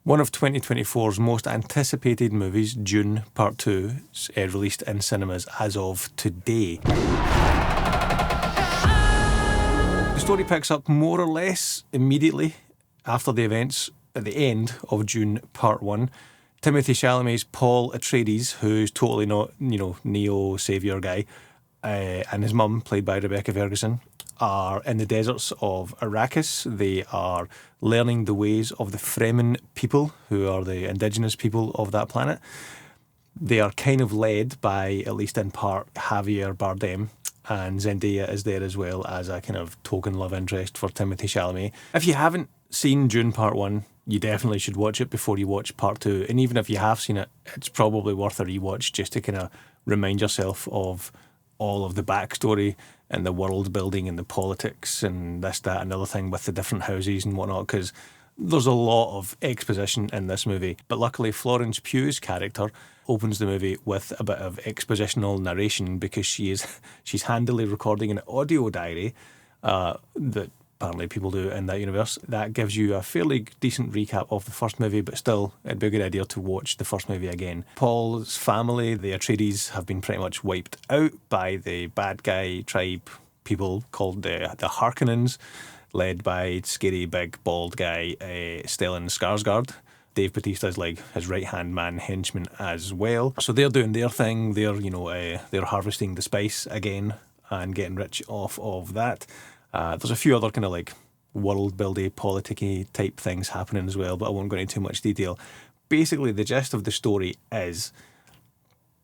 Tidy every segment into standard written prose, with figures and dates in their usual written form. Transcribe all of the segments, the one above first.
One of 2024's most anticipated movies, Dune Part 2, is released in cinemas as of today. The story picks up more or less immediately after the events at the end of Dune Part 1. Timothée Chalamet's Paul Atreides, who's totally not, neo-saviour guy, and his mum, played by Rebecca Ferguson, are in the deserts of Arrakis. They are learning the ways of the Fremen people, who are the indigenous people of that planet. They are kind of led by, at least in part, Javier Bardem, and Zendaya is there as well as a kind of token love interest for Timothée Chalamet. If you haven't seen Dune Part 1, you definitely should watch it before you watch Part 2. And even if you have seen it, it's probably worth a rewatch just to kind of remind yourself of all of the backstory and the world building and the politics and this, that, and other thing with the different houses and whatnot, because there's a lot of exposition in this movie. But luckily, Florence Pugh's character opens the movie with a bit of expositional narration because she's handily recording an audio diary that apparently people do in that universe. That gives you a fairly decent recap of the first movie, but still, it'd be a good idea to watch the first movie again. Paul's family, the Atreides, have been pretty much wiped out by the bad guy tribe people called the Harkonnens, led by scary big bald guy Stellan Skarsgård. Dave Bautista's like his right-hand man henchman as well. So they're doing their thing. They're harvesting the spice again and getting rich off of that. There's a few other kind of like world-building, politic-y type things happening as well, but I won't go into too much detail. Basically, the gist of the story is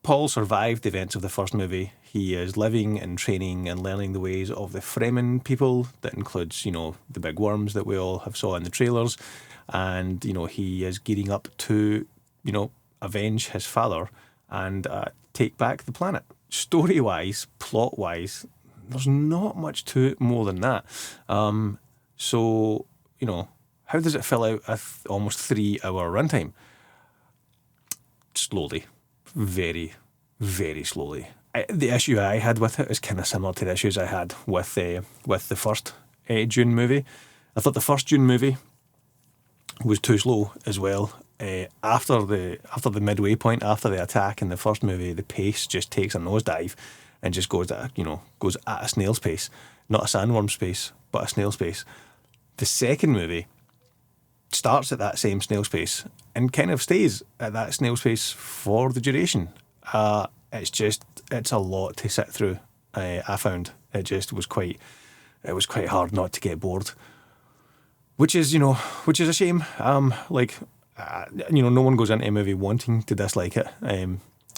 Paul survived the events of the first movie. He is living and training and learning the ways of the Fremen people. That includes, the big worms that we all have saw in the trailers. And, he is gearing up to, avenge his father and take back the planet. Story-wise, plot-wise, there's not much to it more than that. So, how does it fill out a almost 3-hour runtime? Slowly. Very, very slowly. The issue I had with it is kind of similar to the issues I had with the first Dune movie. I thought the first Dune movie was too slow as well. After the midway point, after the attack in the first movie, the pace just takes a nosedive and just goes at a snail's pace. Not a sandworm's pace, but a snail's pace. The second movie starts at that same snail's pace and kind of stays at that snail's pace for the duration. It's a lot to sit through. I found it was quite hard not to get bored, which is a shame. No one goes into a movie wanting to dislike it.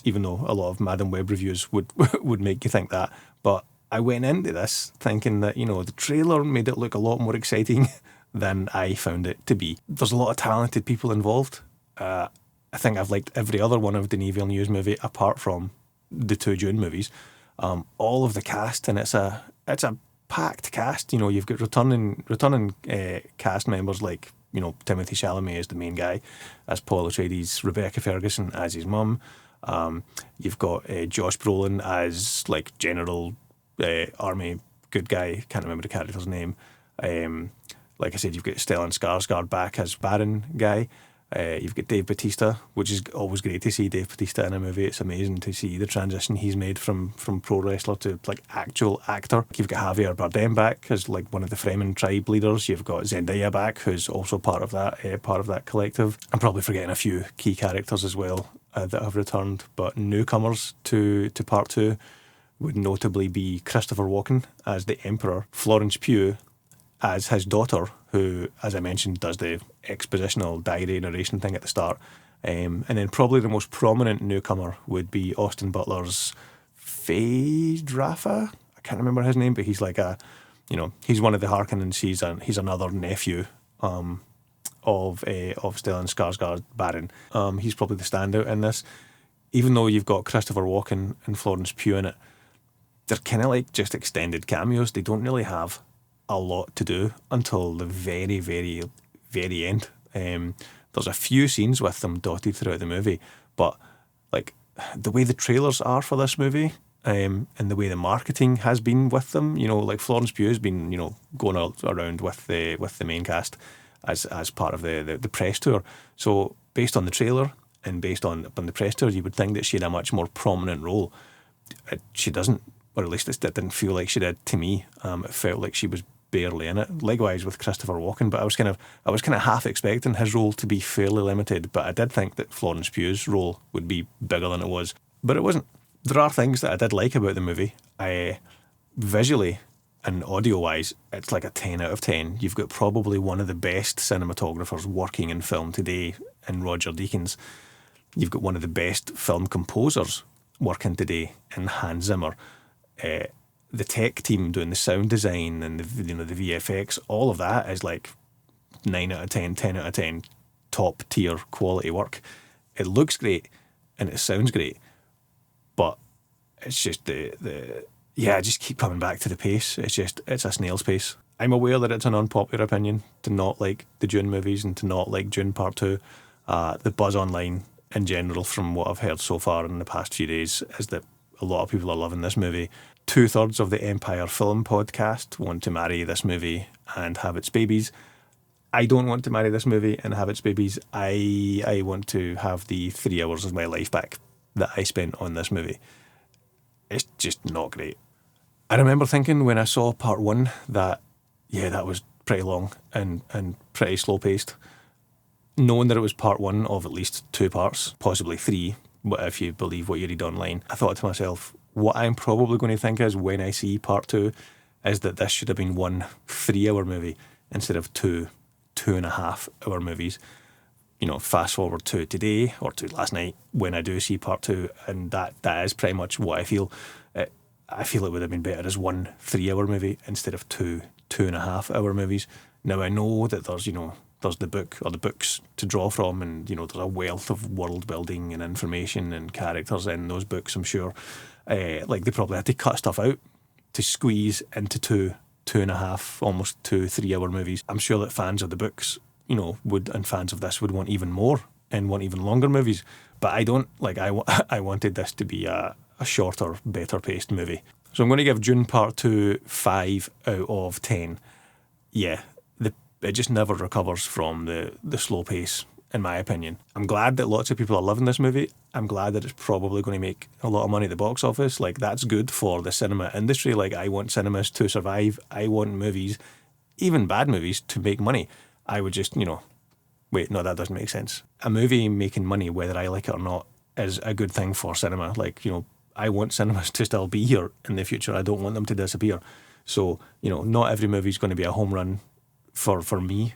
Even though a lot of Madam Web reviews would make you think that. But I went into this thinking that, the trailer made it look a lot more exciting than I found it to be. There's a lot of talented people involved. I think I've liked every other one of Denis Villeneuve's movie apart from the 2 Dune movies. All of the cast, and it's a packed cast. You've got returning cast members like, Timothée Chalamet as the main guy, as Paul Atreides, Rebecca Ferguson as his mum. You've got Josh Brolin as like general army good guy. Can't remember the character's name. Like I said, you've got Stellan Skarsgård back as Baron guy. You've got Dave Bautista, which is always great to see Dave Bautista in a movie. It's amazing to see the transition he's made from pro wrestler to like actual actor. You've got Javier Bardem back as like one of the Fremen tribe leaders. You've got Zendaya back, who's also part of that collective. I'm probably forgetting a few key characters as well that have returned, but newcomers to Part 2 would notably be Christopher Walken as the Emperor, Florence Pugh as his daughter, who, as I mentioned, does the expositional diary narration thing at the start. And then probably the most prominent newcomer would be Austin Butler's Phaedrafa. I can't remember his name, but he's like he's one of the Harkonnens. He's another nephew of Stellan Skarsgård, Baron. He's probably the standout in this. Even though you've got Christopher Walken and Florence Pugh in it, they're kind of like just extended cameos. They don't really have a lot to do until the very, very, very end. There's a few scenes with them dotted throughout the movie, but like the way the trailers are for this movie, and the way the marketing has been with them, like Florence Pugh has been, going around with the main cast as part of the press tour. So based on the trailer and based on the press tour, you would think that she had a much more prominent role. She doesn't, or at least it didn't feel like she did to me. It felt like she was barely in it. Likewise with Christopher Walken, but I was kind of half expecting his role to be fairly limited, but I did think that Florence Pugh's role would be bigger than it was. But it wasn't. There are things that I did like about the movie. Visually and audio-wise, it's like a 10 out of 10. You've got probably one of the best cinematographers working in film today in Roger Deakins. You've got one of the best film composers working today in Hans Zimmer. The tech team doing the sound design and the VFX, all of that is like 9 out of 10, 10 out of 10, top tier quality work. It looks great and it sounds great, but it's just I just keep coming back to the pace. It's a snail's pace. I'm aware that it's an unpopular opinion to not like the Dune movies and to not like Dune Part 2. The buzz online in general, from what I've heard so far in the past few days, is that a lot of people are loving this movie. 2/3 of the Empire Film podcast want to marry this movie and have its babies. I don't want to marry this movie and have its babies. I want to have the 3 hours of my life back that I spent on this movie. It's just not great. I remember thinking when I saw Part 1 that, that was pretty long and pretty slow-paced. Knowing that it was Part 1 of at least 2 parts, possibly 3, if you believe what you read online, I thought to myself, what I'm probably going to think is when I see Part 2 is that this should have been one 3-hour movie instead of 2.5-hour movies. Fast forward to today or to last night when I do see Part 2, and that is pretty much what I feel. I feel it would have been better as one 3-hour movie instead of 2.5-hour movies. Now I know that there's the book or the books to draw from, and there's a wealth of world building and information and characters in those books, I'm sure. They probably had to cut stuff out to squeeze into 2.5, almost 3-hour movies. I'm sure that fans of the books, and fans of this would want even more and want even longer movies. But I don't. I wanted this to be a shorter, better paced movie. So I'm going to give Dune Part 2 5 out of 10. Yeah, it just never recovers from the slow pace, in my opinion. I'm glad that lots of people are loving this movie. I'm glad that it's probably going to make a lot of money at the box office. That's good for the cinema industry. I want cinemas to survive. I want movies, even bad movies, to make money. I would just, wait, no, that doesn't make sense. A movie making money, whether I like it or not, is a good thing for cinema. I want cinemas to still be here in the future. I don't want them to disappear. So, not every movie is going to be a home run for me.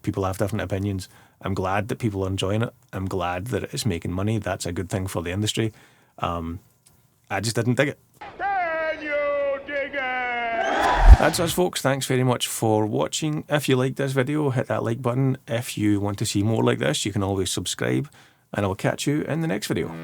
People have different opinions. I'm glad that people are enjoying it. I'm glad that it's making money. That's a good thing for the industry. I just didn't dig it. Can you dig it? That's us, folks. Thanks very much for watching. If you liked this video, hit that like button. If you want to see more like this, you can always subscribe, and I'll catch you in the next video.